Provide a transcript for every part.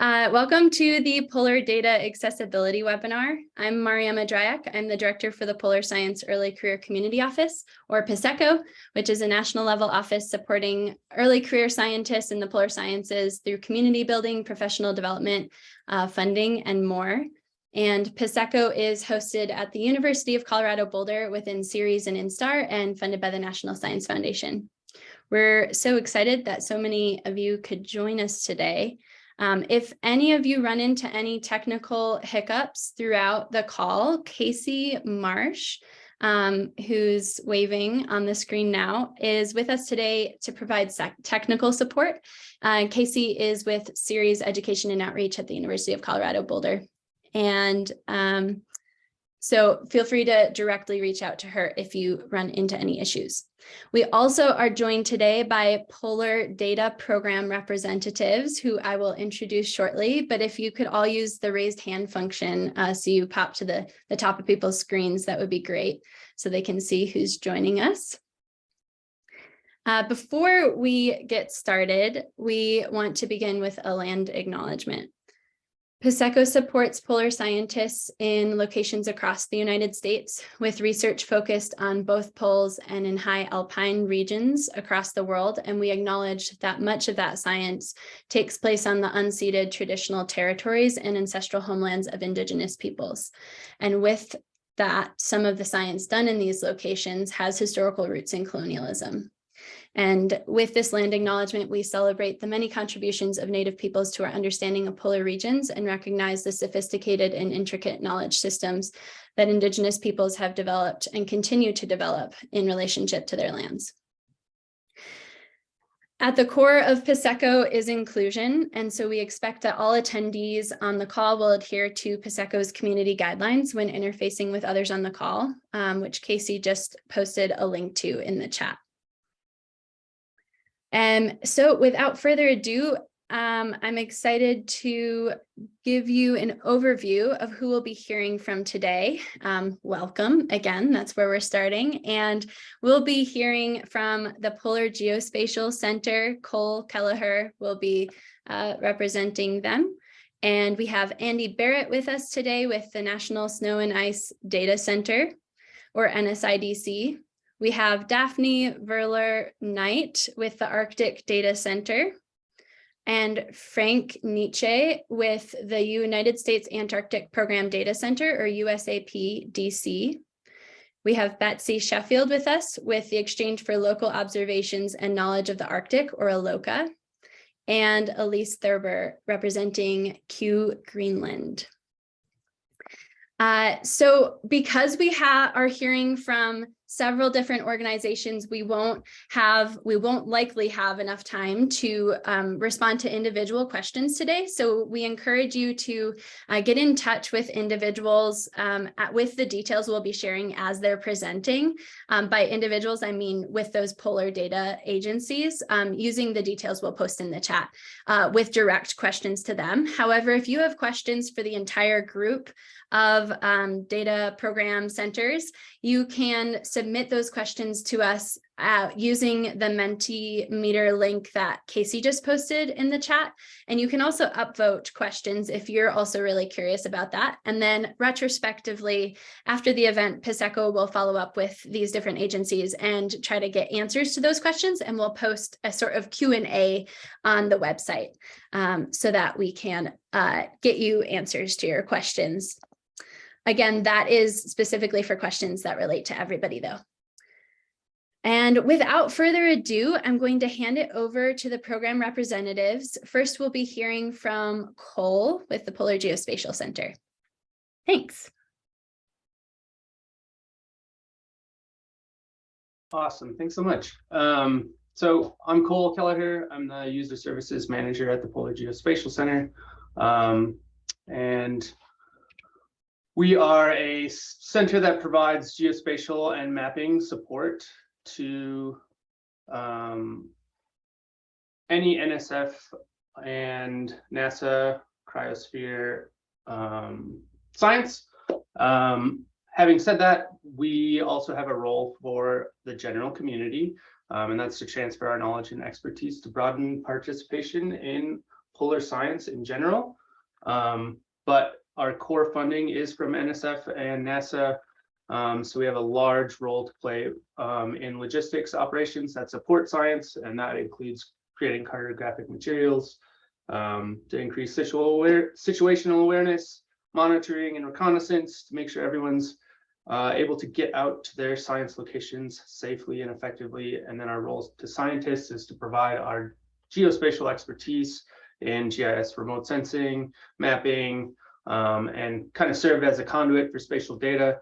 Welcome to the Polar Data Accessibility webinar. I'm Mariama Dryak. I'm the Director for the Polar Science Early Career Community Office, or PSECO, which is a national level office supporting early career scientists in the polar sciences through community building, professional development, funding, and more. And PSECO is hosted at the University of Colorado Boulder within CERES and INSTAR and funded by the National Science Foundation. We're so excited that so many of you could join us today. If any of you run into any technical hiccups throughout the call, Casey Marsh, who's waving on the screen now, is with us today to provide technical support. Casey is with CERES Education and Outreach at the University of Colorado Boulder. And so feel free to directly reach out to her if you run into any issues. We also are joined today by Polar Data Program representatives who I will introduce shortly, but if you could all use the raised hand function so you pop to the top of people's screens, that would be great so they can see who's joining us. Before we get started, we want to begin with a land acknowledgement. PSECO supports polar scientists in locations across the United States with research focused on both poles and in high alpine regions across the world. And we acknowledge that much of that science takes place on the unceded traditional territories and ancestral homelands of Indigenous peoples. And with that, some of the science done in these locations has historical roots in colonialism. And with this land acknowledgement, we celebrate the many contributions of Native peoples to our understanding of polar regions and recognize the sophisticated and intricate knowledge systems that Indigenous peoples have developed and continue to develop in relationship to their lands. At the core of PSECO is inclusion, and so we expect that all attendees on the call will adhere to PSECO's community guidelines when interfacing with others on the call, which Casey just posted a link to in the chat. So without further ado, I'm excited to give you an overview of who we'll be hearing from today. Welcome again, that's where we're starting. And we'll be hearing from the Polar Geospatial Center. Cole Kelleher will be representing them. And we have Andy Barrett with us today with the National Snow and Ice Data Center, or NSIDC. We have Daphne Verler-Knight with the Arctic Data Center and Frank Nietzsche with the United States Antarctic Program Data Center, or USAP-DC. We have Betsy Sheffield with us with the Exchange for Local Observations and Knowledge of the Arctic, or ELOKA, and Elise Thurber representing QGreenland. So because we are hearing from several different organizations, we won't likely have enough time to respond to individual questions today. So we encourage you to get in touch with individuals with the details we'll be sharing as they're presenting. By individuals, I mean with those polar data agencies, using the details we'll post in the chat with direct questions to them. However, if you have questions for the entire group of data program centers, you can submit those questions to us using the Mentimeter link that Casey just posted in the chat. And you can also upvote questions if you're also really curious about that. And then retrospectively, after the event, PSECO will follow up with these different agencies and try to get answers to those questions. And we'll post a sort of Q&A on the website so that we can get you answers to your questions. Again, that is specifically for questions that relate to everybody, though. And without further ado, I'm going to hand it over to the program representatives. First, we'll be hearing from Cole with the Polar Geospatial Center. Thanks. Awesome, thanks so much. So I'm Cole Kelleher. I'm the User Services Manager at the Polar Geospatial Center. And we are a center that provides geospatial and mapping support to any NSF and NASA cryosphere science. Having said that, we also have a role for the general community, and that's to transfer our knowledge and expertise to broaden participation in polar science in general. But our core funding is from NSF and NASA. So we have a large role to play in logistics operations that support science, and that includes creating cartographic materials to increase situational awareness, monitoring and reconnaissance to make sure everyone's able to get out to their science locations safely and effectively. And then our role to scientists is to provide our geospatial expertise in GIS remote sensing, mapping, and kind of serve as a conduit for spatial data.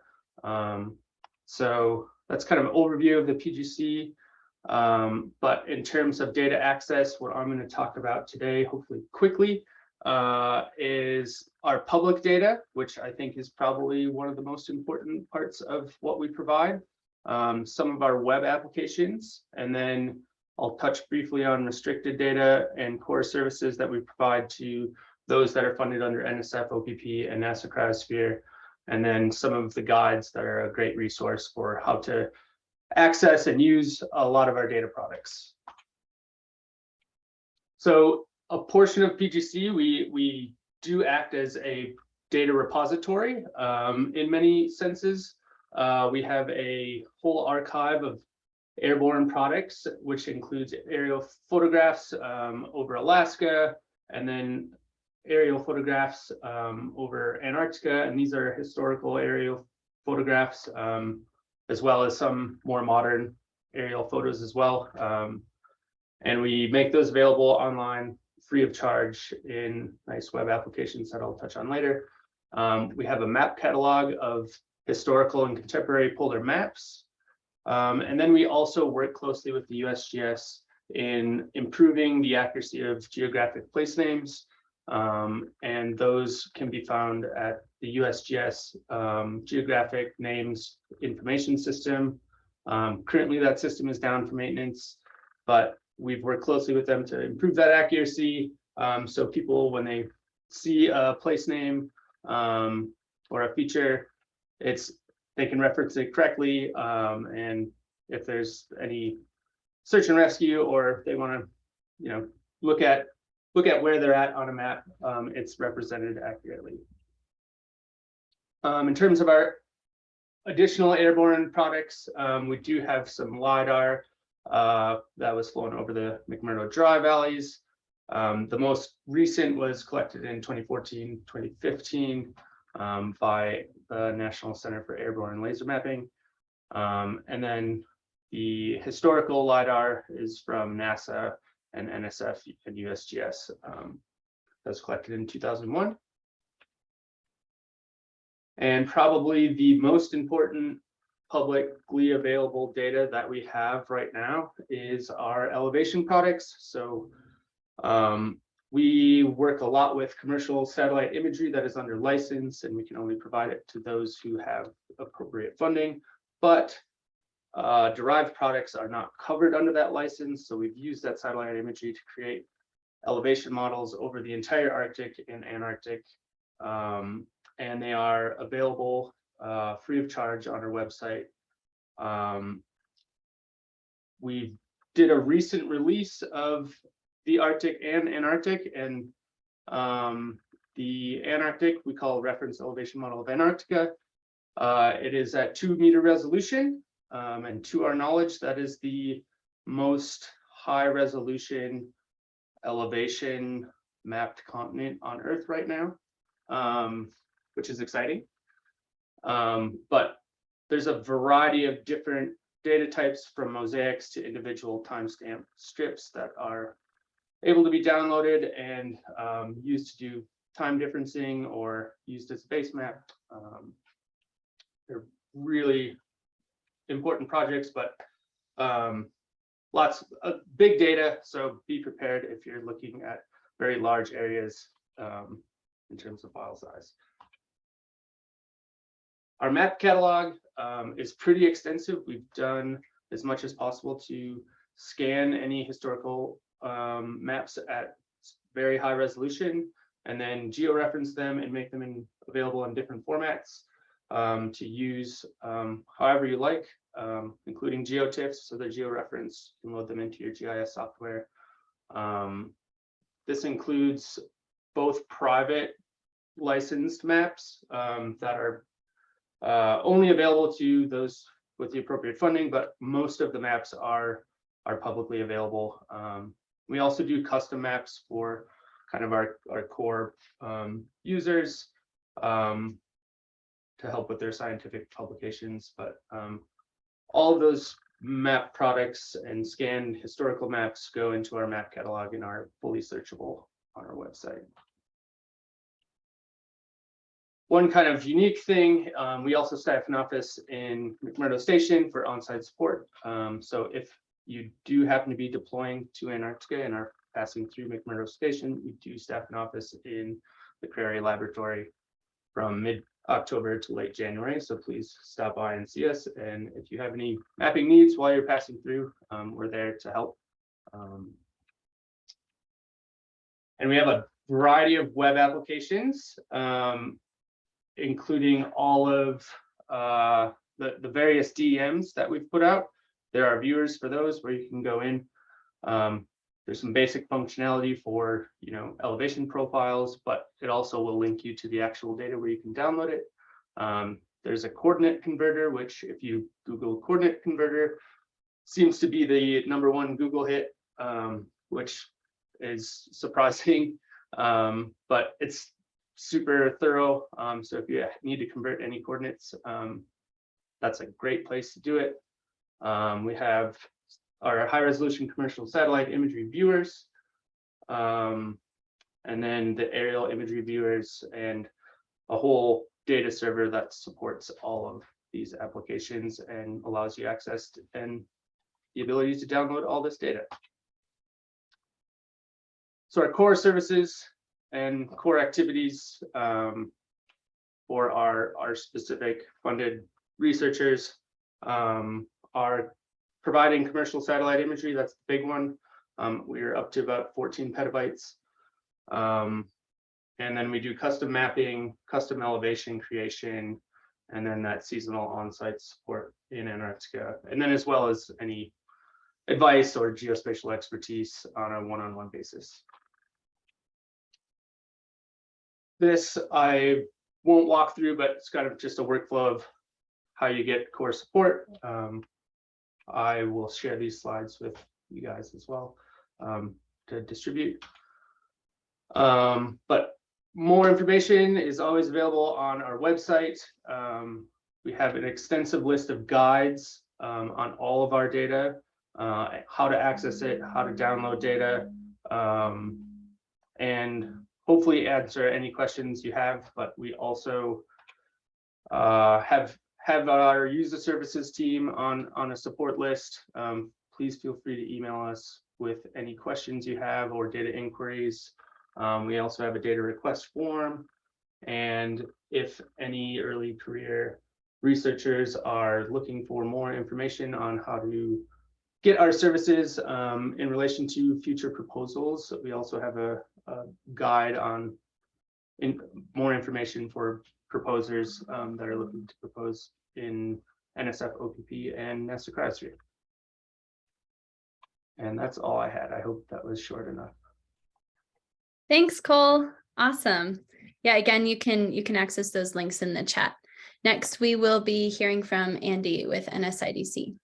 So that's kind of an overview of the PGC. But in terms of data access, what I'm going to talk about today, hopefully quickly, is our public data, which I think is probably one of the most important parts of what we provide, some of our web applications, and then I'll touch briefly on restricted data and core services that we provide to those that are funded under NSF, OPP, and NASA Cryosphere, and then some of the guides that are a great resource for how to access and use a lot of our data products. So a portion of PGC, we do act as a data repository in many senses. We have a whole archive of airborne products, which includes aerial photographs over Alaska, and then aerial photographs over Antarctica. And these are historical aerial photographs, as well as some more modern aerial photos as well. And we make those available online free of charge in nice web applications that I'll touch on later. We have a map catalog of historical and contemporary polar maps. And then we also work closely with the USGS in improving the accuracy of geographic place names. And those can be found at the USGS Geographic Names Information System. Currently, that system is down for maintenance, but we've worked closely with them to improve that accuracy. So people, when they see a place name or a feature, they can reference it correctly. And if there's any search and rescue, or if they want to, look at where they're at on a map, it's represented accurately. In terms of our additional airborne products, we do have some LiDAR that was flown over the McMurdo Dry Valleys. The most recent was collected in 2014, 2015 by the National Center for Airborne Laser Mapping. And then the historical LiDAR is from NASA and NSF and USGS. That was collected in 2001. And probably the most important publicly available data that we have right now is our elevation products. So we work a lot with commercial satellite imagery that is under license, and we can only provide it to those who have appropriate funding. But derived products are not covered under that license. So we've used that satellite imagery to create elevation models over the entire Arctic and Antarctic. And they are available free of charge on our website. We did a recent release of the Arctic and Antarctic, and the Antarctic we call reference elevation model of Antarctica. It is at 2-meter resolution, and to our knowledge, that is the most high resolution elevation mapped continent on Earth right now, which is exciting. But there's a variety of different data types, from mosaics to individual timestamp strips, that are able to be downloaded and used to do time differencing or used as a base map. They're really important projects, but lots of big data. So be prepared if you're looking at very large areas in terms of file size. Our map catalog is pretty extensive. We've done as much as possible to scan any historical maps at very high resolution, and then georeference them and make them available in different formats to use however you like, including geotiffs, so they're georeferenced. You can load them into your GIS software. This includes both private licensed maps that are only available to those with the appropriate funding, but most of the maps are publicly available. We also do custom maps for kind of our core users to help with their scientific publications, but all of those map products and scanned historical maps go into our map catalog and are fully searchable on our website. One kind of unique thing, we also staff an office in McMurdo Station for on-site support. So if you do happen to be deploying to Antarctica and are passing through McMurdo Station, we do staff an office in the Prairie Laboratory from mid-October to late January. So please stop by and see us. And if you have any mapping needs while you're passing through, we're there to help. And we have a variety of web applications, including all of the various DEMs that we've put out. There are viewers for those where you can go in. There's some basic functionality for, elevation profiles, but it also will link you to the actual data where you can download it. There's a coordinate converter, which if you Google coordinate converter, seems to be the #1 Google hit, which is surprising, but it's super thorough. So if you need to convert any coordinates, that's a great place to do it. We have our high resolution commercial satellite imagery viewers, and then the aerial imagery viewers, and a whole data server that supports all of these applications and allows you access to, and the ability to download all this data. So our core services and core activities for our specific funded researchers are providing commercial satellite imagery. That's the big one. We're up to about 14 petabytes. And then we do custom mapping, custom elevation creation, and then that seasonal on-site support in Antarctica. And then as well as any advice or geospatial expertise on a one-on-one basis. This I won't walk through, but it's kind of just a workflow of how you get core support. I will share these slides with you guys as well to distribute. But more information is always available on our website. We have an extensive list of guides on all of our data, how to access it, how to download data, and hopefully answer any questions you have. But we also have our user services team on a support list. Please feel free to email us with any questions you have or data inquiries. We also have a data request form. And if any early career researchers are looking for more information on how to get our services in relation to future proposals, we also have a guide on more information for proposers that are looking to propose in NSF OPP and NASA Cryosphere. And that's all I had. I hope that was short enough. Thanks, Cole. Awesome. Yeah, again, you can access those links in the chat. Next, we will be hearing from Andy with NSIDC.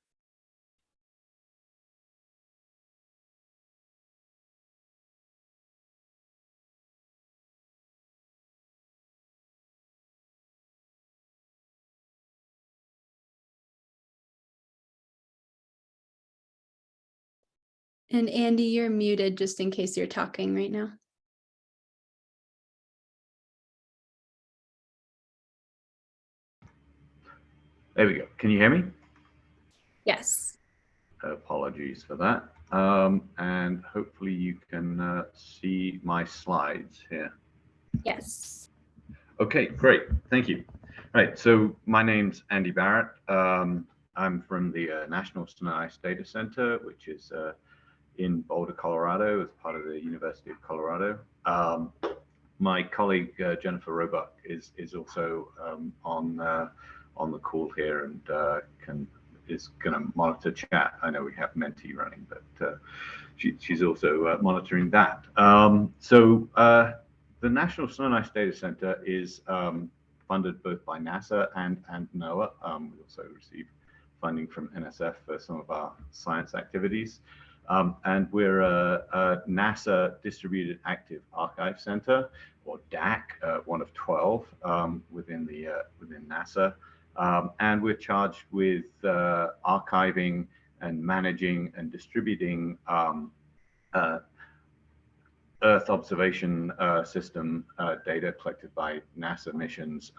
And Andy, you're muted just in case you're talking right now. There we go. Can you hear me? Yes. Apologies for that. And hopefully you can see my slides here. Yes. Okay, great. Thank you. Right. So my name's Andy Barrett. I'm from the National Ice Data Center, which is in Boulder, Colorado, as part of the University of Colorado. My colleague Jennifer Roebuck is also on the call here and can is going to monitor chat. I know we have Menti running, but she's also monitoring that. The National Snow and Ice Data Center is funded both by NASA and NOAA. We also receive funding from NSF for some of our science activities. And we're a NASA Distributed Active Archive Center, or DAC, one of 12 within NASA. And we're charged with archiving and managing and distributing Earth observation system data collected by NASA missions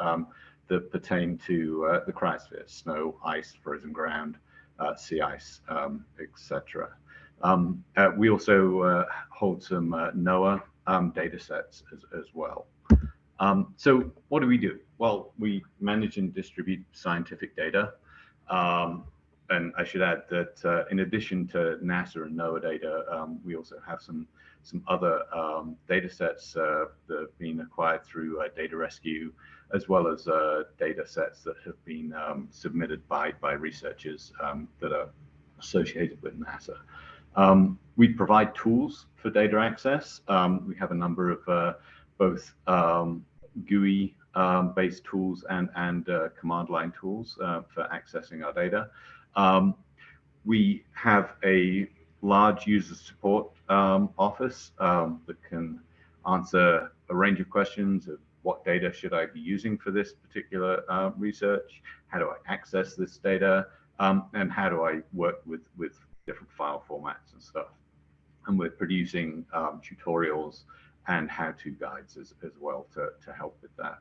that pertain to the cryosphere: snow, ice, frozen ground, sea ice, etc. We also hold some NOAA data sets as well. So what do? Well, we manage and distribute scientific data. And I should add that in addition to NASA and NOAA data, we also have some other data sets that have been acquired through data rescue, as well as data sets that have been submitted by researchers that are associated with NASA. We provide tools for data access. We have a number of both GUI based tools and command line tools for accessing our data. We have a large user support office that can answer a range of questions of what data should I be using for this particular research, how do I access this data, and how do I work with different file formats and stuff. And we're producing tutorials and how-to guides as well to help with that.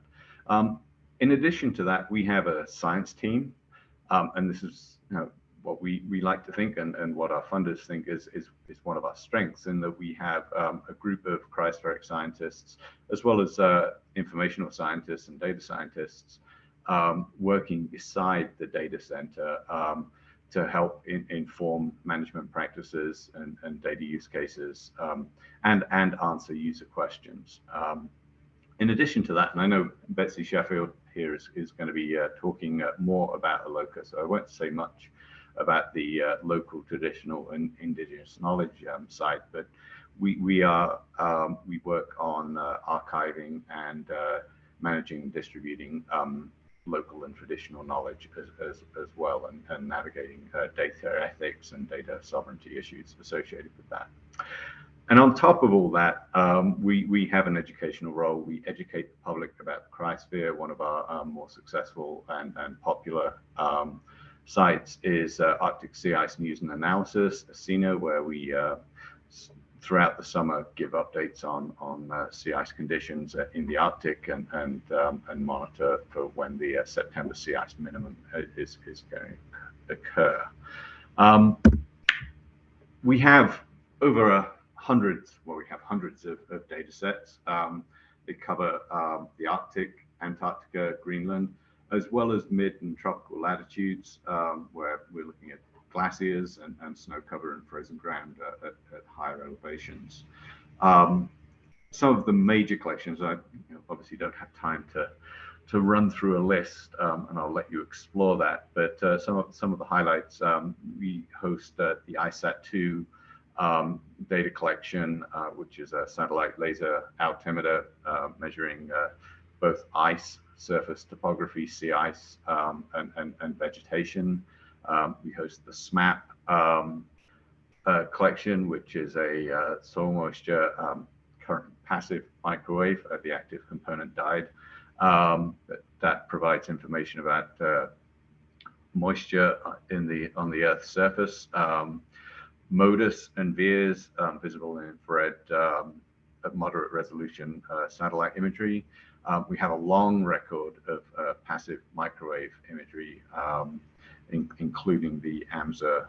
In addition to that, we have a science team, and this is what we like to think and what our funders think is one of our strengths, in that we have a group of cryospheric scientists, as well as informational scientists and data scientists working beside the data center to help inform management practices and data use cases and answer user questions. In addition to that, and I know Betsy Sheffield here is going to be talking more about ELOKA, so I won't say much about the local, traditional, and indigenous knowledge side, but we work on archiving and managing and distributing local and traditional knowledge as well, and navigating data ethics and data sovereignty issues associated with that. And on top of all that, we have an educational role. We educate the public about the cryosphere. One of our more successful and popular sites is Arctic Sea Ice News and Analysis, ASENA, where we throughout the summer give updates on sea ice conditions in the Arctic and monitor for when the September sea ice minimum is going to occur. We have hundreds of data sets. They cover the Arctic, Antarctica, Greenland, as well as mid and tropical latitudes, where we're looking at glaciers and snow cover and frozen ground at higher elevations. Some of the major collections, I obviously don't have time to run through a list, and I'll let you explore that. But some of the highlights, we host the ISAT-2 data collection, which is a satellite laser altimeter measuring both ice, surface topography, sea ice, and vegetation. We host the SMAP collection, which is a soil moisture current passive microwave at the active component died. That provides information about moisture on the Earth's surface. MODIS and VIIRS, visible in infrared at moderate resolution satellite imagery. We have a long record of passive microwave imagery, including the AMSA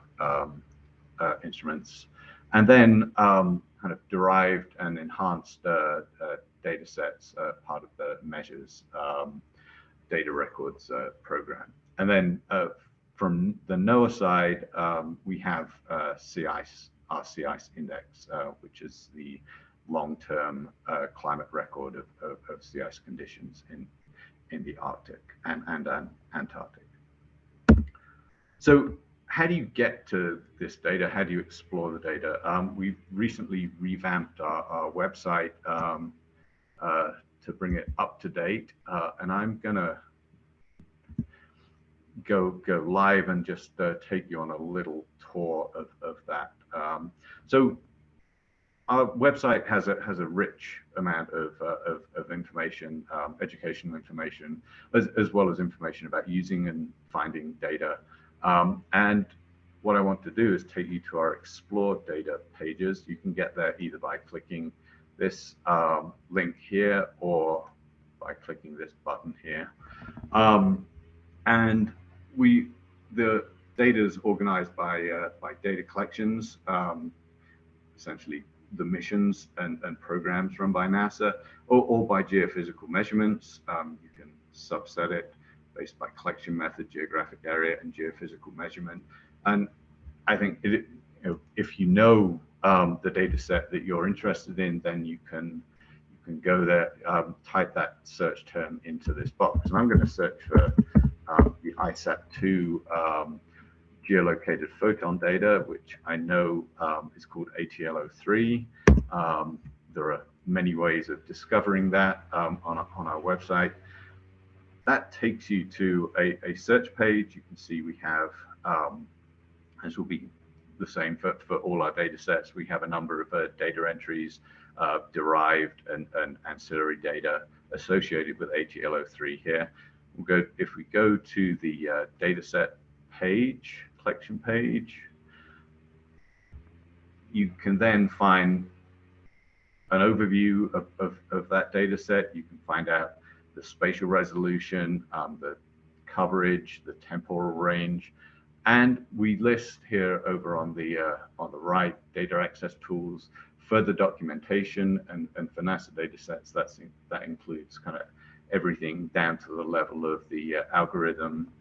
instruments, and then kind of derived and enhanced data sets, part of the Measures data records program. And then from the NOAA side, we have our Sea Ice Index, which is the long-term climate record of sea ice conditions in the Arctic and Antarctic. So how do you get to this data? How do you explore the data? We've recently revamped our website to bring it up to date, and I'm gonna go live and just take you on a little tour of that. So our website has a rich amount of information, educational information, as well as information about using and finding data. And what I want to do is take you to our Explore data pages. You can get there either by clicking this link here or by clicking this button here. And the data is organized by data collections, essentially the missions and programs run by NASA, or by geophysical measurements. You can subset it based by collection method, geographic area, and geophysical measurement. And I think if you know the data set that you're interested in, then you can go there, type that search term into this box. And I'm going to search for the ISAP-2 geolocated photon data, which I know is called ATLO3. There are many ways of discovering that on our website. That takes you to a search page. You can see we have, this will be the same for all our data sets. We have a number of data entries, derived and ancillary data associated with ATLO3 here. If we go to the dataset page, collection page, you can then find an overview of that data set. You can find out the spatial resolution, the coverage, the temporal range, and we list here over on the right, data access tools, further documentation, and for NASA data sets, that includes kind of everything down to the level of the algorithm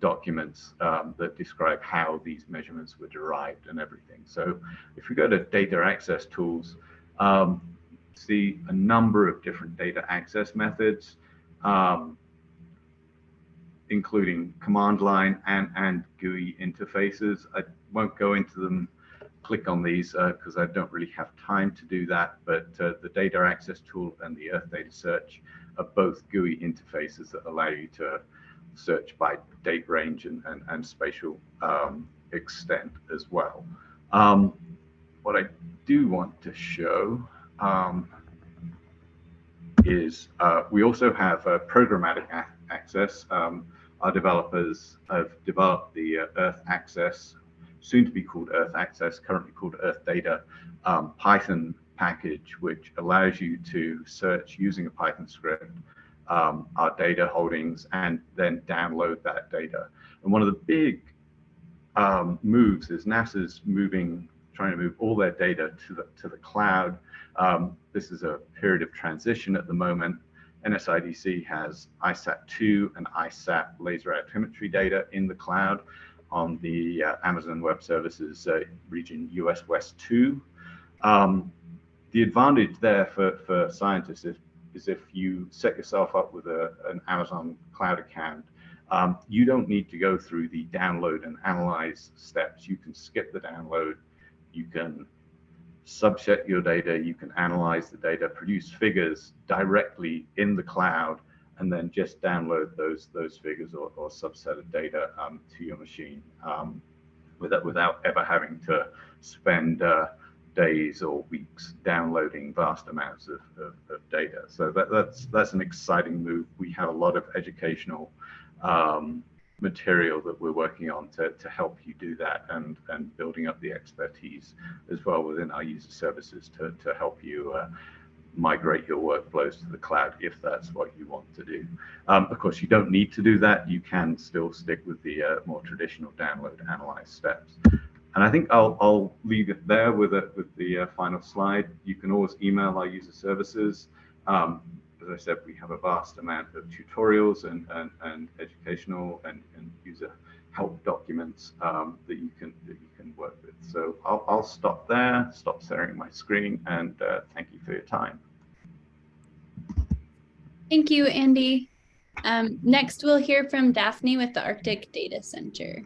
documents that describe how these measurements were derived and everything. So if we go to data access tools, see a number of different data access methods, including command line and GUI interfaces. I won't go into them, click on these because I don't really have time to do that, but the data access tool and the Earth data search are both GUI interfaces that allow you to search by date range and spatial extent as well. What I do want to show is we also have programmatic access. Our developers have developed the Earth Access, soon to be called Earth Access, currently called Earth Data, Python package, which allows you to search using a Python script our data holdings and then download that data. And one of the big moves is NASA's trying to move all their data to the cloud. This is a period of transition at the moment. NSIDC has ISAP-2 and ISAP laser altimetry data in the cloud on the Amazon Web Services region US West 2. The advantage there for scientists is if you set yourself up with an Amazon cloud account, you don't need to go through the download and analyze steps. You can skip the download, you can subset your data, you can analyze the data, produce figures directly in the cloud, and then just download those figures or subset of data to your machine without ever having to spend days or weeks downloading vast amounts of data. So that's an exciting move. We have a lot of educational material that we're working on to help you do that, and building up the expertise as well within our user services to help you migrate your workflows to the cloud if that's what you want to do. Of course, you don't need to do that. You can still stick with the more traditional download, analyze steps. And I think I'll leave it there with the final slide. You can always email our user services. As I said, we have a vast amount of tutorials and educational and user help documents that you can work with. So I'll stop there, stop sharing my screen, and thank you for your time. Thank you, Andy. Next, we'll hear from Daphne with the Arctic Data Center.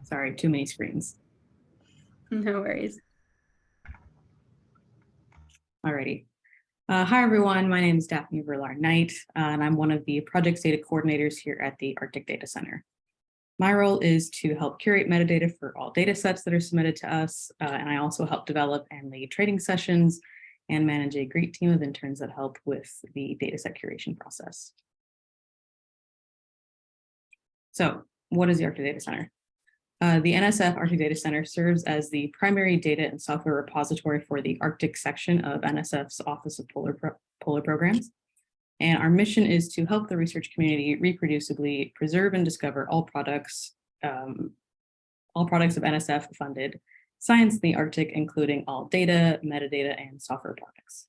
Sorry, too many screens. No worries. Alrighty. Hi, everyone. My name is Daphne Verlar-Knight, and I'm one of the project data coordinators here at the Arctic Data Center. My role is to help curate metadata for all data sets that are submitted to us, and I also help develop and lead training sessions and manage a great team of interns that help with the dataset curation process. So, what is the Arctic Data Center? The NSF Arctic Data Center serves as the primary data and software repository for the Arctic section of NSF's Office of Polar Programs. And our mission is to help the research community reproducibly preserve and discover all products of NSF funded science in the Arctic, including all data, metadata, and software products.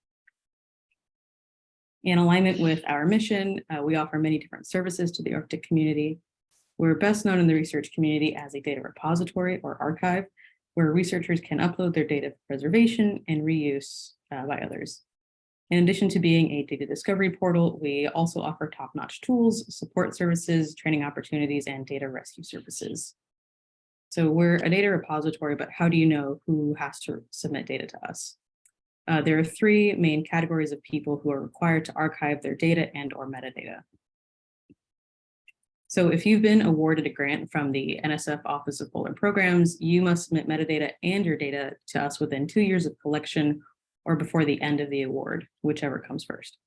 In alignment with our mission, we offer many different services to the Arctic community. We're best known in the research community as a data repository or archive, where researchers can upload their data for preservation and reuse by others. In addition to being a data discovery portal, we also offer top-notch tools, support services, training opportunities, and data rescue services. So we're a data repository, but how do you know who has to submit data to us? There are three main categories of people who are required to archive their data and or metadata. So if you've been awarded a grant from the NSF Office of Polar Programs, you must submit metadata and your data to us within 2 years of collection or before the end of the award, whichever comes first.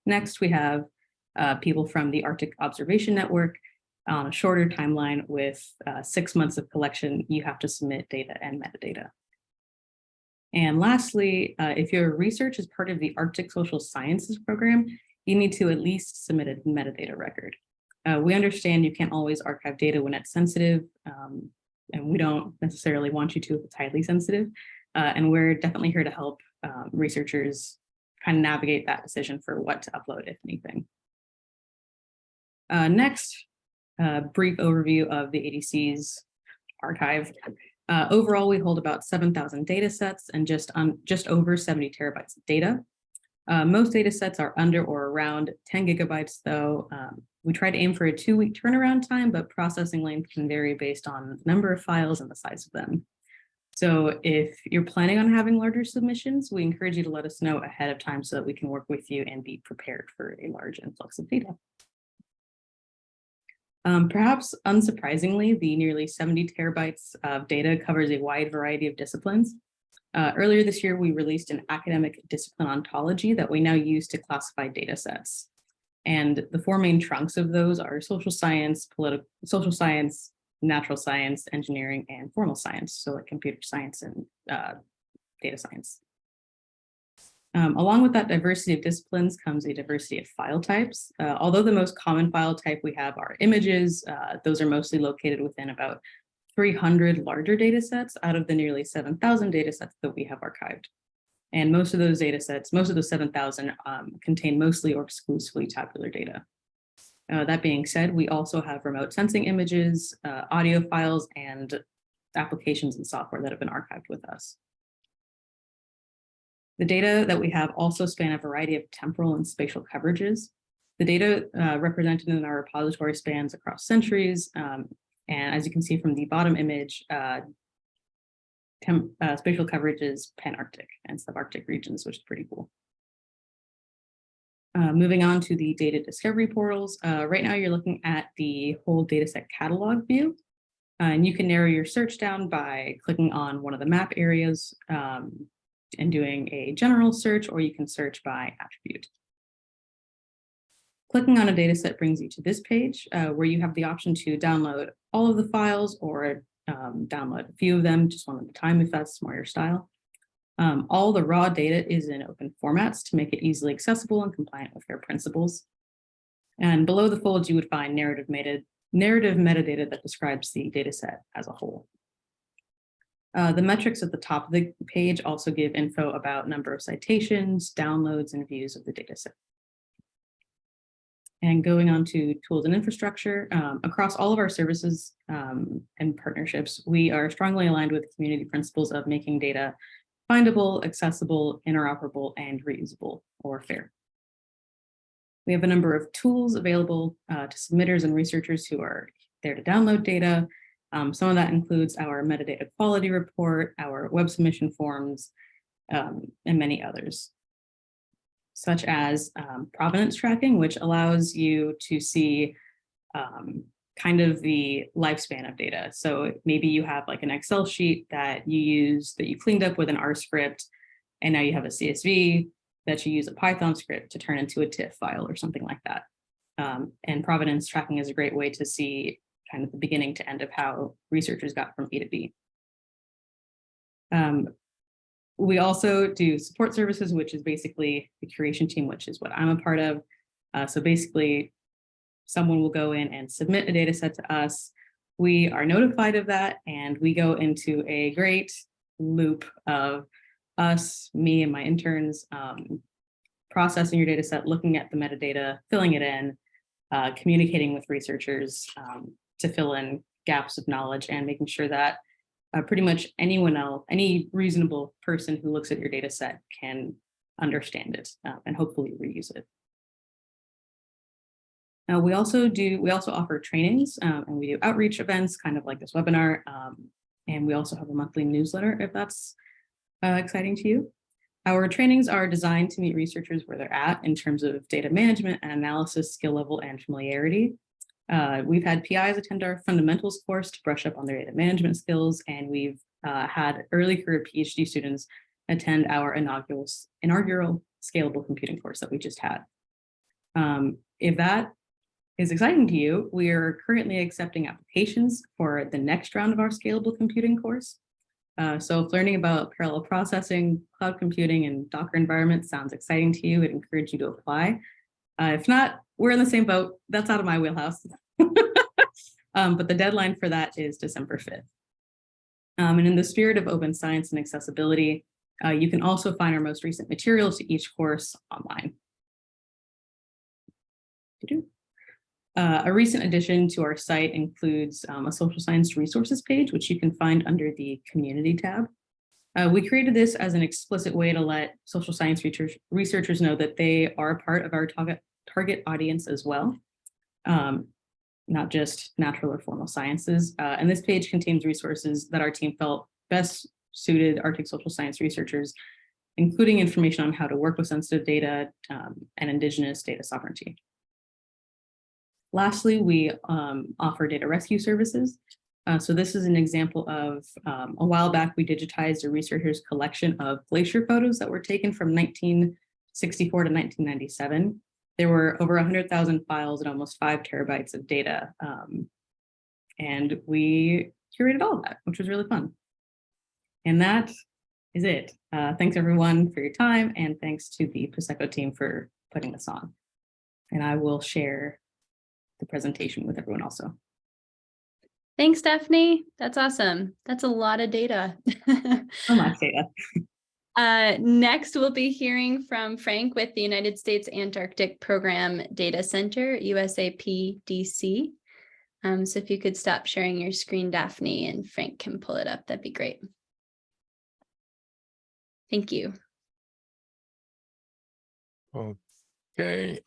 Next, we have people from the Arctic Observation Network. On a shorter timeline with 6 months of collection, you have to submit data and metadata. And lastly, if your research is part of the Arctic Social Sciences program, you need to at least submit a metadata record. We understand you can't always archive data when it's sensitive, and we don't necessarily want you to if it's highly sensitive. And we're definitely here to help researchers kind of navigate that decision for what to upload, if anything. Next, brief overview of the ADC's archive. Overall, we hold about 7,000 data sets and just over 70 terabytes of data. Most data sets are under or around 10 gigabytes, though. We try to aim for a 2-week turnaround time, but processing length can vary based on the number of files and the size of them. So if you're planning on having larger submissions, we encourage you to let us know ahead of time so that we can work with you and be prepared for a large influx of data. Perhaps unsurprisingly, the nearly 70 terabytes of data covers a wide variety of disciplines. Earlier this year, we released an academic discipline ontology that we now use to classify data sets. And the four main trunks of those are social science, natural science, engineering, and formal science, so like computer science and data science. Along with that diversity of disciplines comes a diversity of file types. Although the most common file type we have are images, those are mostly located within about 300 larger data sets out of the nearly 7,000 data sets that we have archived. And most of those data sets, most of those 7,000 contain mostly or exclusively tabular data. That being said, we also have remote sensing images, audio files, and applications and software that have been archived with us. The data that we have also span a variety of temporal and spatial coverages. The data represented in our repository spans across centuries, and as you can see from the bottom image, spatial coverage is Pan-Arctic and subarctic regions, which is pretty cool. Moving on to the data discovery portals. Right now you're looking at the whole dataset catalog view, and you can narrow your search down by clicking on one of the map areas and doing a general search, or you can search by attribute. Clicking on a dataset brings you to this page where you have the option to download all of the files or download a few of them, just one at a time if that's more your style. All the raw data is in open formats to make it easily accessible and compliant with FAIR principles. And below the folds, you would find narrative metadata that describes the dataset as a whole. The metrics at the top of the page also give info about number of citations, downloads, and views of the dataset. And going on to tools and infrastructure, across all of our services and partnerships, we are strongly aligned with community principles of making data findable, accessible, interoperable, and reusable, or FAIR. We have a number of tools available to submitters and researchers who are there to download data. Some of that includes our metadata quality report, our web submission forms, and many others, such as provenance tracking, which allows you to see kind of the lifespan of data. So maybe you have like an Excel sheet that you use that you cleaned up with an R script, and now you have a CSV that you use a Python script to turn into a TIFF file or something like that. And provenance tracking is a great way to see kind of the beginning to end of how researchers got from A to B. We also do support services, which is basically the curation team, which is what I'm a part of. So basically, someone will go in and submit a data set to us. We are notified of that, and we go into a great loop of us, me and my interns, processing your data set, looking at the metadata, filling it in, communicating with researchers to fill in gaps of knowledge, and making sure that pretty much anyone else, any reasonable person who looks at your data set can understand it and hopefully reuse it. We also offer trainings, and we do outreach events, kind of like this webinar. And we also have a monthly newsletter, if that's exciting to you. Our trainings are designed to meet researchers where they're at in terms of data management and analysis, skill level, and familiarity. We've had PIs attend our fundamentals course to brush up on their data management skills, and we've had early career PhD students attend our inaugural scalable computing course that we just had. If that is exciting to you, we are currently accepting applications for the next round of our scalable computing course. So if learning about parallel processing, cloud computing, and Docker environments sounds exciting to you, I'd encourage you to apply. If not, we're in the same boat. That's out of my wheelhouse. But the deadline for that is December 5th. And in the spirit of open science and accessibility, you can also find our most recent materials to each course online. A recent addition to our site includes a social science resources page, which you can find under the community tab. We created this as an explicit way to let social science researchers know that they are a part of our target audience as well, not just natural or formal sciences. And this page contains resources that our team felt best suited Arctic social science researchers, including information on how to work with sensitive data and indigenous data sovereignty. Lastly, we offer data rescue services. So this is an example of a while back, we digitized a researcher's collection of glacier photos that were taken from 1964 to 1997. There were over 100,000 files and almost 5 terabytes of data. And we curated all of that, which was really fun. And that is it. Thanks everyone for your time, and thanks to the Prosecco team for putting this on. And I will share the presentation with everyone also. Thanks, Stephanie. That's awesome. That's a lot of data. So much data. Next, we'll be hearing from Frank with the United States Antarctic Program Data Center, USAP-DC. So if you could stop sharing your screen, Daphne, and Frank can pull it up, that'd be great. Thank you. Okay.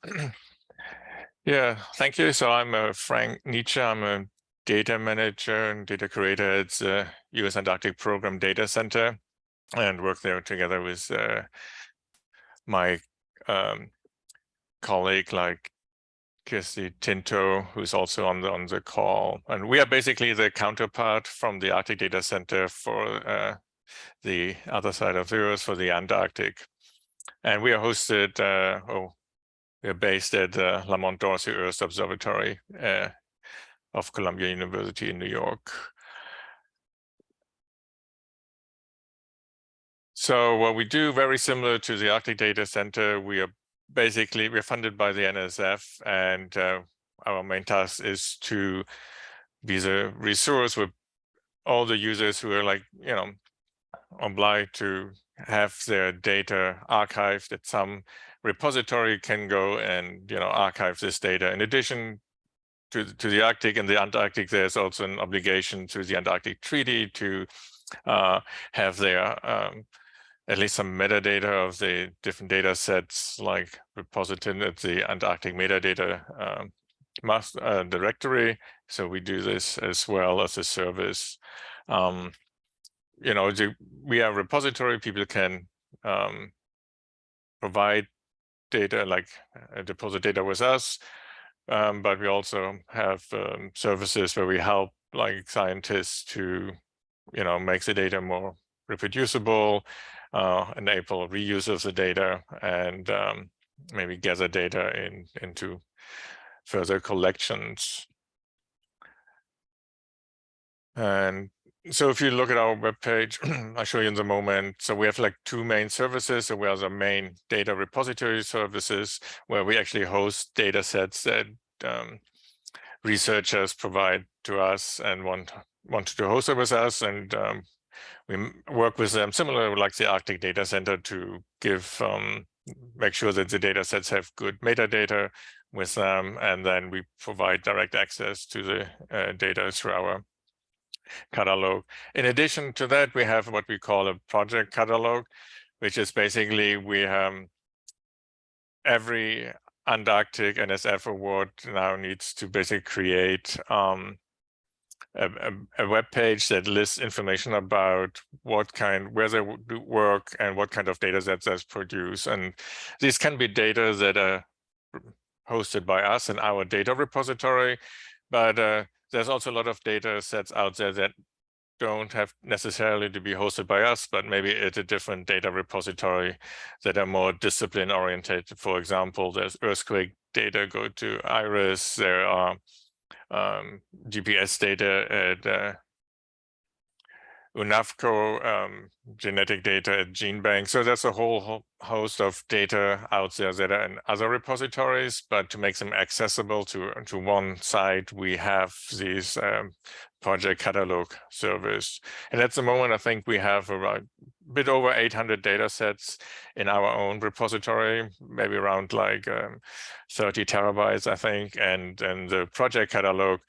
Yeah, thank you. So I'm Frank Nietzsche. I'm a data manager and data curator at the US Antarctic Program Data Center, and work there together with my colleague like Kirsty Tinto, who's also on the call. And we are basically the counterpart from the Arctic Data Center for the other side of the Earth, for the Antarctic. And we are hosted, we're based at Lamont Dorsey Earth Observatory of Columbia University in New York. So what we do, very similar to the Arctic Data Center, we're funded by the NSF, and our main task is to be the resource with all the users who are obliged to have their data archived at some repository, can go and archive this data. In addition to the Arctic and the Antarctic, there's also an obligation to the Antarctic Treaty to have their at least some metadata of the different data sets, like reposited at the Antarctic metadata directory, So we do this as well as a service. You know, we are a repository. People can provide data, like deposit data with us, but we also have services where we help like scientists to, you know, make the data more reproducible, enable reuse of the data, and maybe gather data into further collections. And so if you look at our webpage, I'll show you in the moment. So we have like two main services. So we have the main data repository services, where we actually host data sets that researchers provide to us and want to host it with us. And we work with them similar like the Arctic Data Center to give make sure that the data sets have good metadata with them, and then we provide direct access to the data through our catalog. In addition to that, we have what we call a project catalog, which is basically we have every Antarctic NSF award now needs to basically create a web page that lists information about what kind, where they do work and what kind of data sets that's produced. And these can be data that are hosted by us in our data repository, but there's also a lot of data sets out there that don't have necessarily to be hosted by us, but maybe at a different data repository that are more discipline oriented. For example, there's earthquake data go to IRIS. There are GPS data at UNAFCO, genetic data at GeneBank. So there's a whole host of data out there that are in other repositories, but to make them accessible to one site, we have these project catalog service. And at the moment, I think we have about a bit over 800 data sets in our own repository, maybe around like 30 terabytes, I think. And the project catalog,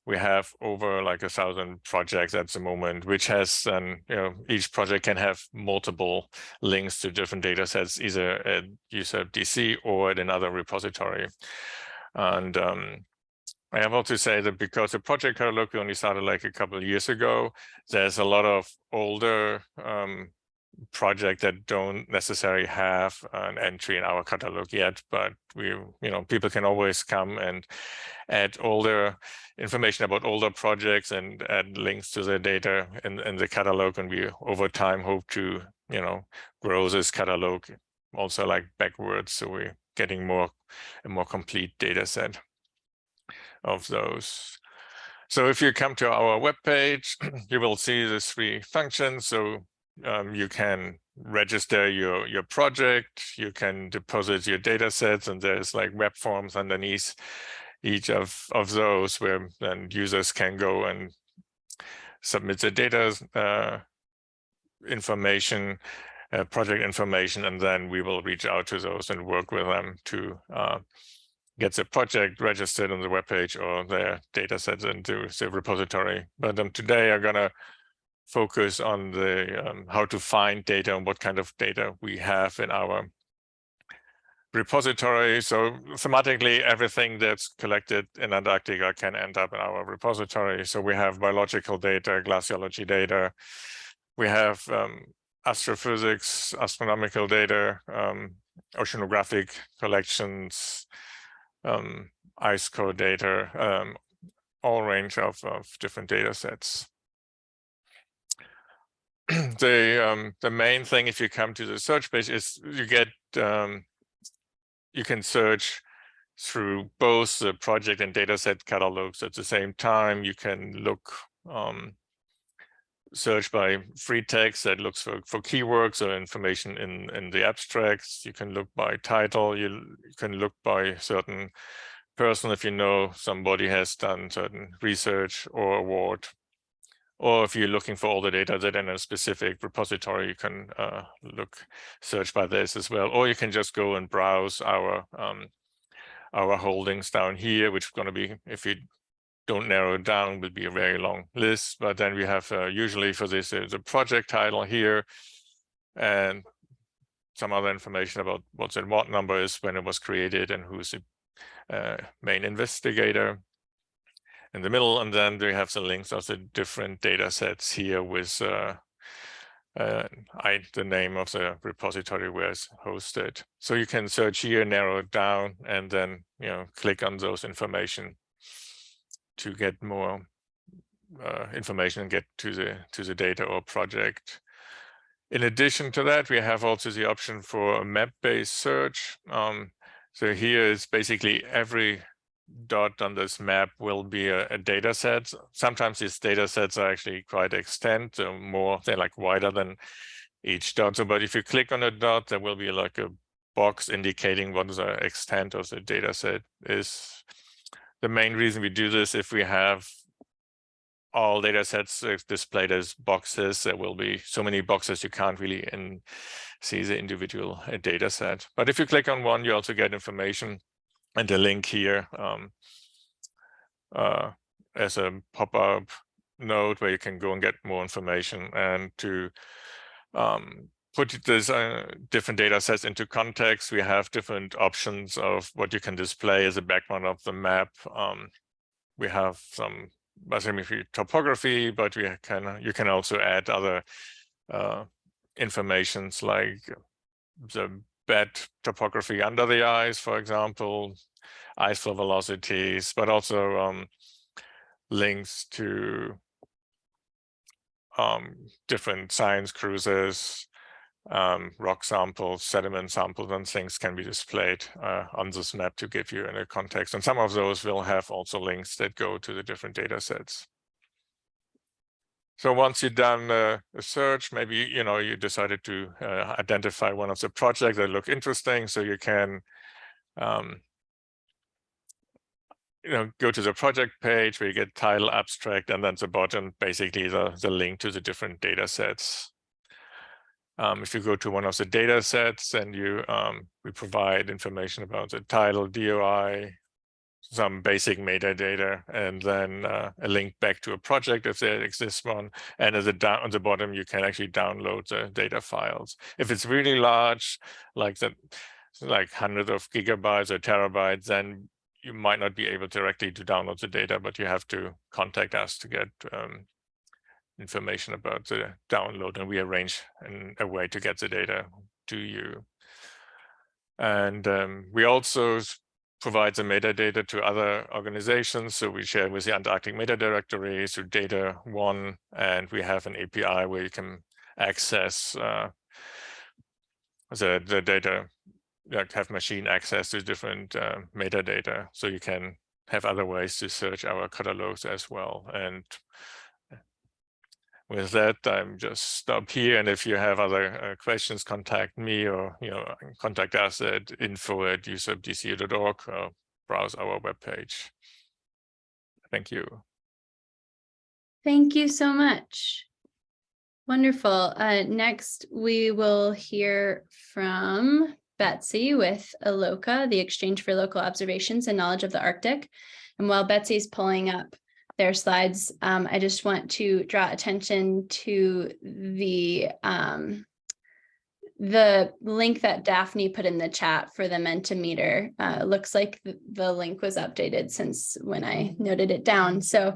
we have over like 1,000 projects at the moment, which has, you know, each project can have multiple links to different data sets, either at USAP-DC or at another repository. And I have to say that because the project catalog we only started like a couple of years ago, there's a lot of older projects that don't necessarily have an entry in our catalog yet, but people can always come and add older information about older projects and add links to the data in the catalog, and we over time hope to grow this catalog also like backwards, so we're getting a more complete data set of those. So if you come to our webpage, you will see the three functions. So you can register your project, you can deposit your data sets, and there's like web forms underneath each of those where then users can go and submit the data information, project information, and then we will reach out to those and work with them to get the project registered on the webpage or their data sets into the repository. But today I'm gonna focus on the how to find data and what kind of data we have in our repository. So thematically, everything that's collected in Antarctica can end up in our repository. So we have biological data, glaciology data, we have astrophysics, astronomical data, oceanographic collections, ice core data, all range of different data sets. The main thing, if you come to the search page, is you get you can search through both the project and dataset catalogs at the same time. You can look search by free text that looks for keywords or information in the abstracts. You can look by title. You can look by certain person if you know somebody has done certain research or award. Or if you're looking for all the data that in a specific repository, you can search by this as well. Or you can just go and browse our holdings down here, which is going to be, if you don't narrow it down, will be a very long list. But then we have usually for this the project title here and some other information about what's in what number is, when it was created, and who's the main investigator. in the middle, and then we have the links of the different data sets here with the name of the repository where it's hosted. So you can search here, narrow it down, and then click on those information to get more information and get to the data or project. In addition to that, we have also the option for a map-based search. So here is basically every dot on this map will be a data set. Sometimes these data sets are actually quite extent, they're like wider than each dot. So, but if you click on a dot, there will be like a box indicating what the extent of the data set is. The main reason we do this, if we have all data sets displayed as boxes, there will be so many boxes you can't really see the individual data set. But if you click on one, you also get information and a link here as a pop-up note where you can go and get more information. And to put these different data sets into context, we have different options of what you can display as a background of the map. We have some bathymetry topography, but you can also add other informations like the bed topography under the ice, for example, ice flow velocities, but also links to different science cruises, rock samples, sediment samples, and things can be displayed on this map to give you a context. And some of those will have also links that go to the different data sets. So once you've done a search, maybe you decided to identify one of the projects that look interesting, so you can go to the project page where you get title, abstract, and then the bottom, basically the link to the different data sets. If you go to one of the data sets and we provide information about the title, DOI, some basic metadata, and then a link back to a project if there exists one. And on the bottom, you can actually download the data files. If it's really large, like hundreds of gigabytes or terabytes, then you might not be able directly to download the data, but you have to contact us to get information about the download, and we arrange a way to get the data to you. And we also provide the metadata to other organizations. So we share with the Antarctic Meta Directory through Data One, and we have an API where you can access the data, have machine access to different metadata. So you can have other ways to search our catalogs as well. And with that, I'm just stop here. And if you have other questions, contact me or contact us at info@usap-dc.org or browse our webpage. Thank you. Thank you so much. Wonderful. Next, we will hear from Betsy with ELOKA, the Exchange for Local Observations and Knowledge of the Arctic. And while Betsy's pulling up their slides, I just want to draw attention to the link that Daphne put in the chat for the Mentimeter. Looks like the link was updated since when I noted it down. So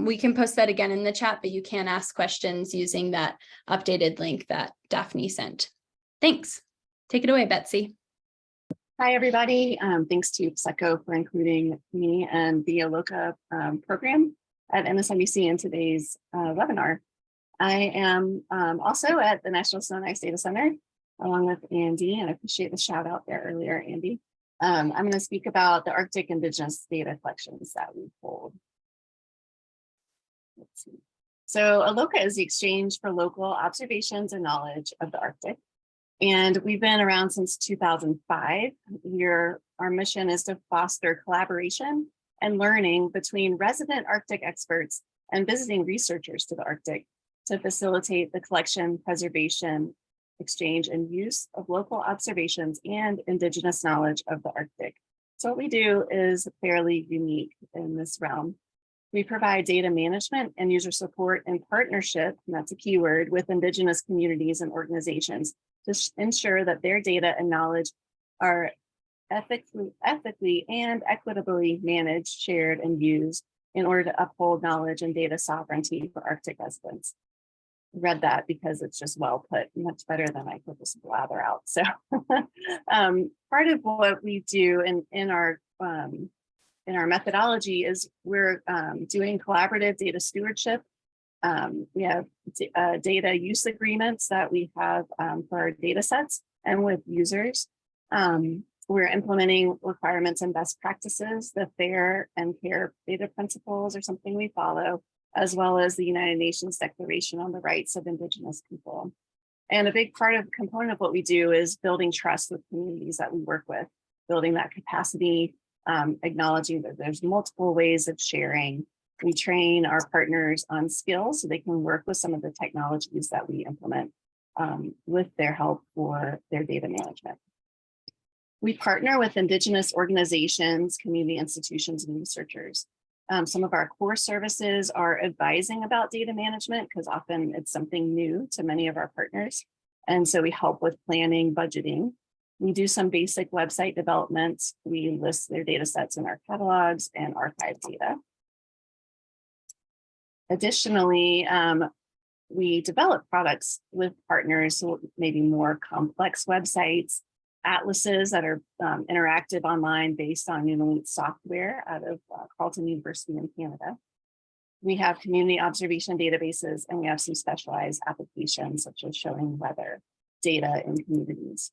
we can post that again in the chat, but you can ask questions using that updated link that Daphne sent. Thanks. Take it away, Betsy. Hi, everybody. Thanks to PSECO for including me and the ELOKA program at NSIDC in today's webinar. I am also at the National Snow and Ice Data Center, along with Andy, and I appreciate the shout out there earlier, Andy. I'm going to speak about the Arctic indigenous data collections that we pulled. Let's see. So ELOKA is the Exchange for Local Observations and Knowledge of the Arctic. And we've been around since 2005. Our mission is to foster collaboration and learning between resident Arctic experts and visiting researchers to the Arctic to facilitate the collection, preservation, exchange, and use of local observations and indigenous knowledge of the Arctic. So what we do is fairly unique in this realm. We provide data management and user support in partnership, and that's a keyword, with indigenous communities and organizations to ensure that their data and knowledge are ethically and equitably managed, shared, and used in order to uphold knowledge and data sovereignty for Arctic residents. Read that because it's just well put, much better than I could just blather out. So part of what we do in our methodology is we're doing collaborative data stewardship. We have data use agreements that we have for our data sets and with users. We're implementing requirements and best practices. The FAIR and CARE data principles are something we follow, as well as the United Nations Declaration on the Rights of Indigenous People. And a big component of what we do is building trust with communities that we work with, building that capacity, acknowledging that there's multiple ways of sharing. We train our partners on skills so they can work with some of the technologies that we implement with their help for their data management. We partner with Indigenous organizations, community institutions, and researchers. Some of our core services are advising about data management because often it's something new to many of our partners. And so we help with planning, budgeting. We do some basic website development. We list their data sets in our catalogs and archive data. Additionally, we develop products with partners, so maybe more complex websites, atlases that are interactive online based on Nunavut software out of Carleton University in Canada. We have community observation databases, and we have some specialized applications such as showing weather data in communities.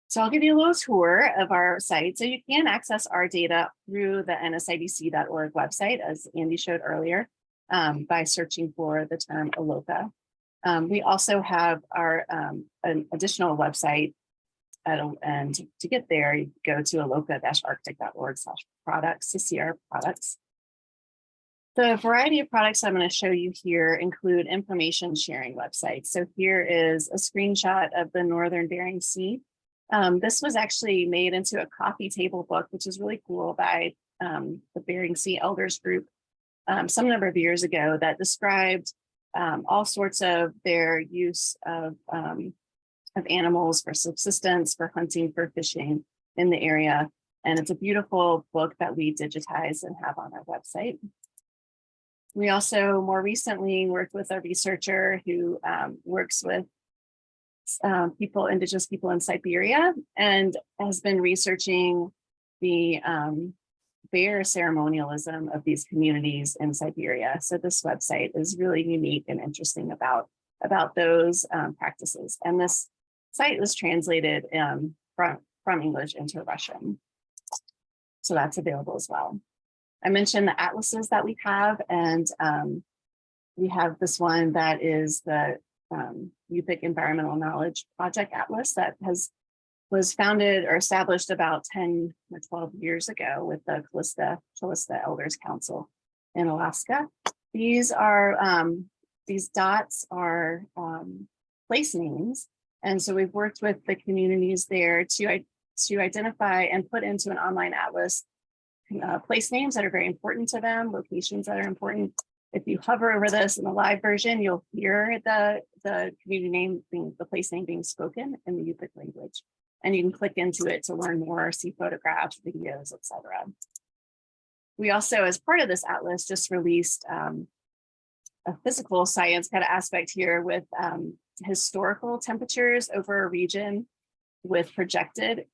So I'll give you a little tour of our site. So you can access our data through the NSIDC.org website, as Andy showed earlier, by searching for the term ELOKA. We also have our an additional website, and to get there, you go to eloka-arctic.org/products to see our products. The variety of products I'm going to show you here include information sharing websites. So here is a screenshot of the Northern Bering Sea. This was actually made into a coffee table book, which is really cool, by the Bering Sea Elders Group some number of years ago, that described all sorts of their use of animals for subsistence, for hunting, for fishing in the area. And it's a beautiful book that we digitize and have on our website. We also more recently worked with a researcher who works with indigenous people in Siberia, and has been researching the bear ceremonialism of these communities in Siberia. So this website is really unique and interesting about those practices. And this site was translated from English into Russian. So that's available as well. I mentioned the atlases that we have, and we have this one that is the UPIC Environmental Knowledge Project Atlas that was founded or established about 10 or 12 years ago with the Calista Elders Council in Alaska. These dots are place names. And so we've worked with the communities there to identify and put into an online atlas place names that are very important to them, locations that are important. If you hover over this in the live version, you'll hear the community name, the place name being spoken in the Yupik language. And you can click into it to learn more, see photographs, videos, etc. We also, as part of this atlas, just released a physical science kind of aspect here with historical temperatures over a region with projected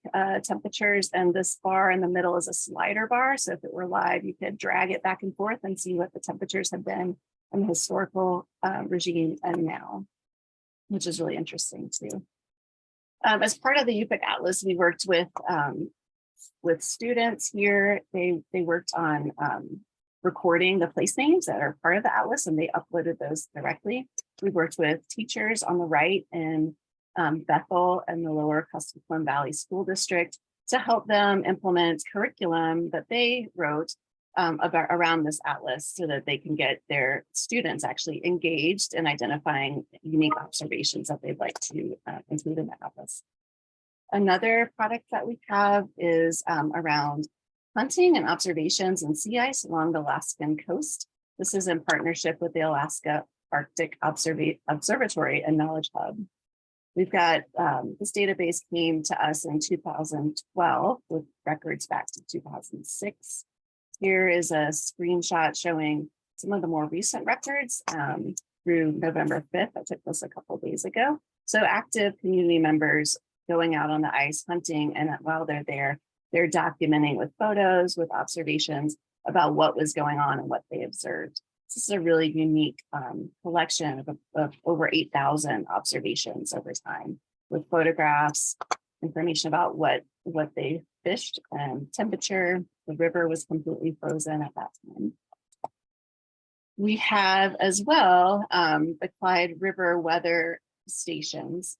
temperatures. And this bar in the middle is a slider bar. So if it were live, you could drag it back and forth and see what the temperatures have been in the historical regime and now, which is really interesting too. As part of the UPIC Atlas, we worked with students here. They worked on recording the place names that are part of the atlas, and they uploaded those directly. We worked with teachers on the right in Bethel and the Lower Kuskokwim Valley School District to help them implement curriculum that they wrote around this atlas so that they can get their students actually engaged in identifying unique observations that they'd like to include in the atlas. Another product that we have is around hunting and observations in sea ice along the Alaskan coast. This is in partnership with the Alaska Arctic Observatory and Knowledge Hub. We've got this database came to us in 2012 with records back to 2006. Here is a screenshot showing some of the more recent records through November 5th. I took this a couple of days ago. So active community members going out on the ice hunting, and while they're there, they're documenting with photos, with observations about what was going on and what they observed. This is a really unique collection of over 8,000 observations over time, with photographs, information about what they fished, and temperature. The river was completely frozen at that time. We have as well the Clyde River Weather Stations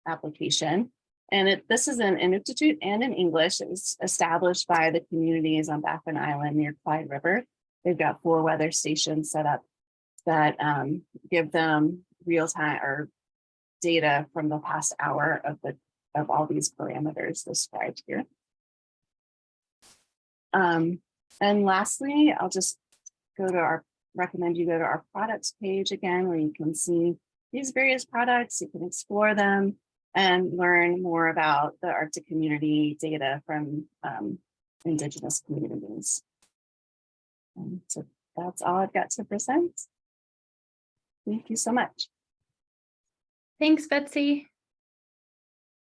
application. And this is in Inuktitut and in English. It was established by the communities on Baffin Island near Clyde River. They've got 4 weather stations set up that give them real-time or data from the past hour of all these parameters described here. And lastly, I'll just recommend you go to our products page again, where you can see these various products. You can explore them and learn more about the Arctic community data from Indigenous communities. So that's all I've got to present. Thank you so much. Thanks, Betsy.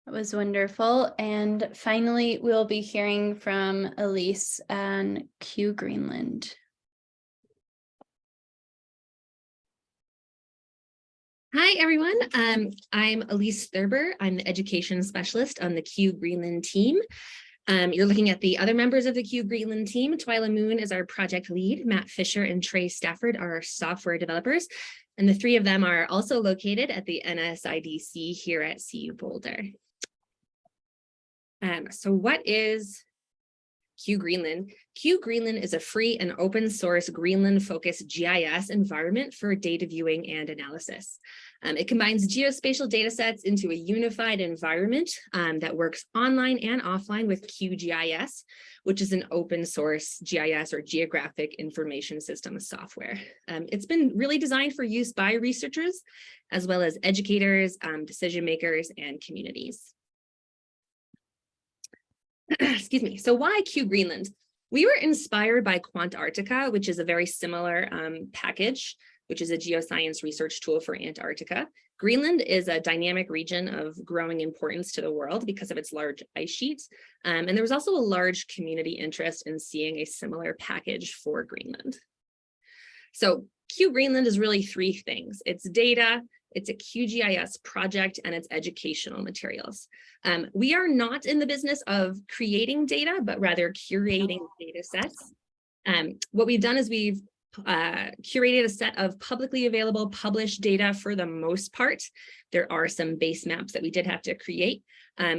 That was wonderful. And finally, we'll be hearing from Elise on QGreenland. Hi, everyone. I'm Elise Thurber. I'm the education specialist on the QGreenland team. You're looking at the other members of the QGreenland team. Twyla Moon is our project lead. Matt Fisher and Trey Stafford are our software developers. And the 3 of them are also located at the NSIDC here at CU Boulder. So what is QGreenland? QGreenland is a free and open source Greenland-focused GIS environment for data viewing and analysis. It combines geospatial data sets into a unified environment that works online and offline with QGIS, which is an open source GIS or geographic information system software. It's been really designed for use by researchers, as well as educators, decision makers, and communities. Excuse me. So why QGreenland? We were inspired by Quantarctica, which is a very similar package, which is a geoscience research tool for Antarctica. Greenland is a dynamic region of growing importance to the world because of its large ice sheets. And there was also a large community interest in seeing a similar package for Greenland. So QGreenland is really 3 things. It's data, it's a QGIS project, and it's educational materials. We are not in the business of creating data, but rather curating data sets. What we've done is we've curated a set of publicly available published data for the most part. There are some base maps that we did have to create.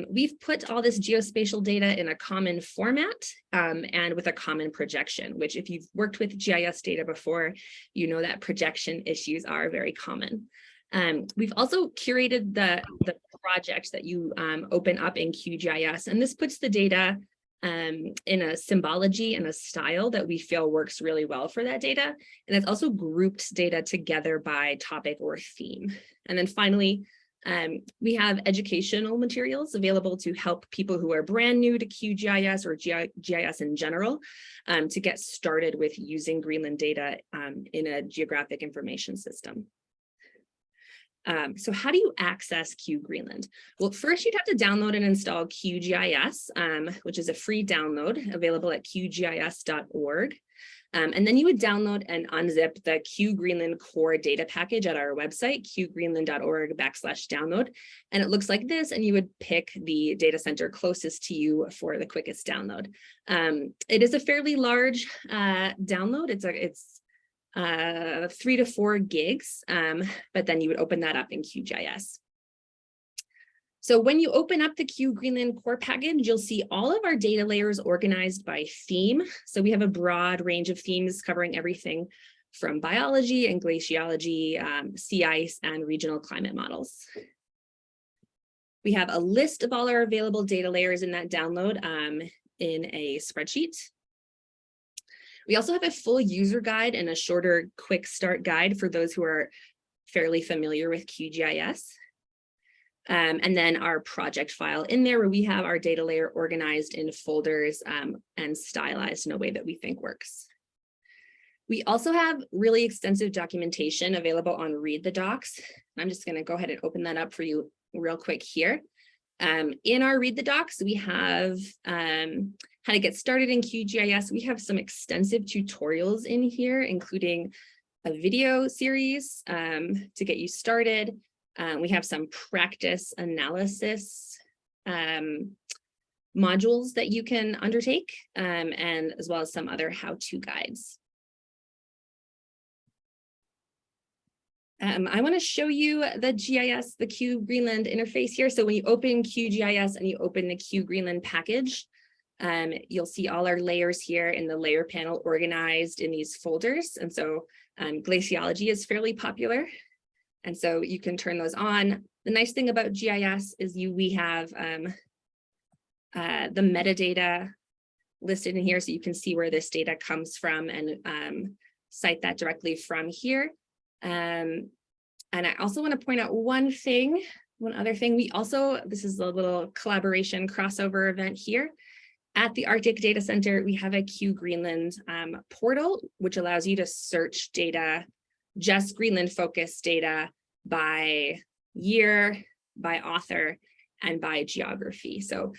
We've put all this geospatial data in a common format and with a common projection, which if you've worked with GIS data before, you know that projection issues are very common. We've also curated the projects that you open up in QGIS, and this puts the data in a symbology and a style that we feel works really well for that data. And it's also grouped data together by topic or theme. And then finally, we have educational materials available to help people who are brand new to QGIS or GIS in general to get started with using Greenland data in a geographic information system. So how do you access QGreenland? Well, first you'd have to download and install QGIS, which is a free download available at qgis.org. And then you would download and unzip the QGreenland core data package at our website, qgreenland.org/download. And it looks like this, and you would pick the data center closest to you for the quickest download. It is a fairly large download. It's 3 to 4 gigs, but then you would open that up in QGIS. So when you open up the QGreenland core package, you'll see all of our data layers organized by theme. So we have a broad range of themes covering everything from biology and glaciology, sea ice, and regional climate models. We have a list of all our available data layers in that download in a spreadsheet. We also have a full user guide and a shorter quick start guide for those who are fairly familiar with QGIS. And then our project file in there where we have our data layer organized in folders and stylized in a way that we think works. We also have really extensive documentation available on Read the Docs. I'm just going to go ahead and open that up for you real quick here. In our Read the Docs, we have how to get started in QGIS. We have some extensive tutorials in here, including a video series to get you started. We have some practice analysis modules that you can undertake, and as well as some other how-to guides. I want to show you the GIS, the QGreenland interface here. So when you open QGIS and you open the QGreenland package, you'll see all our layers here in the layer panel organized in these folders. And so glaciology is fairly popular. And so you can turn those on. The nice thing about GIS is we have the metadata listed in here, so you can see where this data comes from and cite that directly from here. And I also want to point out one other thing. We also, this is a little collaboration crossover event here. At the Arctic Data Center, we have a QGreenland portal, which allows you to search data, just Greenland focused data by year, by author, and by geography. So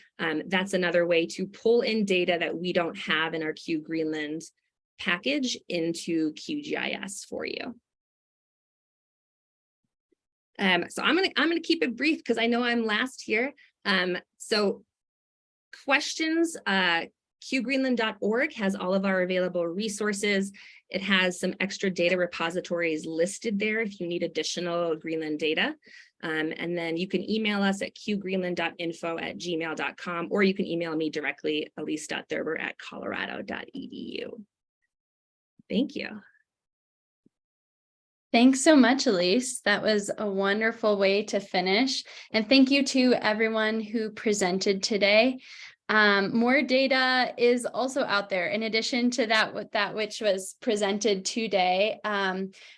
that's another way to pull in data that we don't have in our QGreenland package into QGIS for you. So I'm gonna keep it brief because I know I'm last here. So questions, QGreenland.org has all of our available resources. It has some extra data repositories listed there if you need additional Greenland data. And then you can email us at qgreenland.info@gmail.com, or you can email me directly, elise.thurber@colorado.edu. Thank you. Thanks so much, Elise. That was a wonderful way to finish. And thank you to everyone who presented today. More data is also out there. In addition to that which was presented today,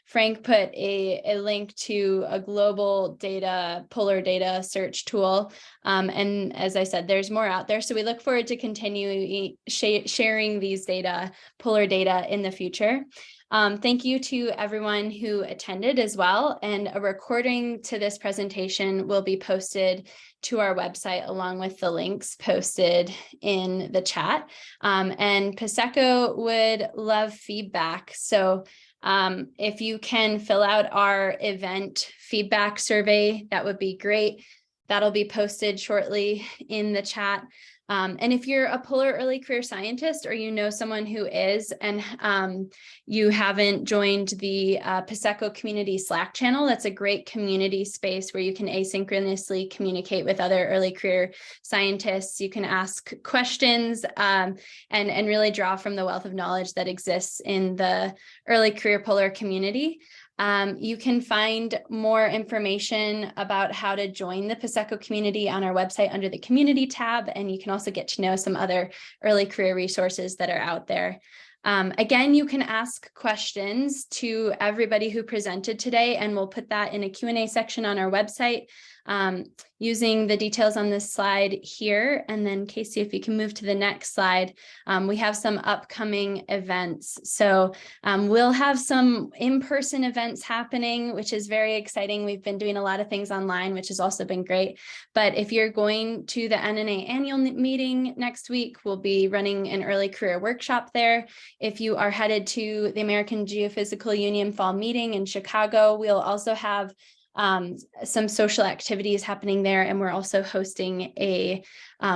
Frank put a link to a global data, polar data search tool. And as I said, there's more out there. So we look forward to continuing sharing these data, polar data in the future. Thank you to everyone who attended as well. And a recording to this presentation will be posted to our website along with the links posted in the chat. And Paseco would love feedback. So if you can fill out our event feedback survey, that would be great. That'll be posted shortly in the chat. And if you're a polar early career scientist, or you know someone who is, and you haven't joined the Paseco community Slack channel, that's a great community space where you can asynchronously communicate with other early career scientists. You can ask questions and really draw from the wealth of knowledge that exists in the early career polar community. You can find more information about how to join the Paseco community on our website under the community tab, and you can also get to know some other early career resources that are out there. Again, you can ask questions to everybody who presented today, and we'll put that in a Q&A section on our website using the details on this slide here. And then Casey, if you can move to the next slide, we have some upcoming events. So we'll have some in-person events happening, which is very exciting. We've been doing a lot of things online, which has also been great. But if you're going to the NNA annual meeting next week, we'll be running an early career workshop there. If you are headed to the American Geophysical Union fall meeting in Chicago, we'll also have some social activities happening there, and we're also hosting a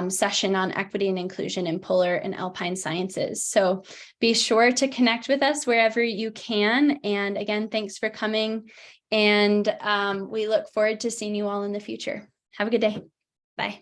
session on equity and inclusion in polar and alpine sciences. So be sure to connect with us wherever you can. And again, thanks for coming, and we look forward to seeing you all in the future. Have a good day. Bye.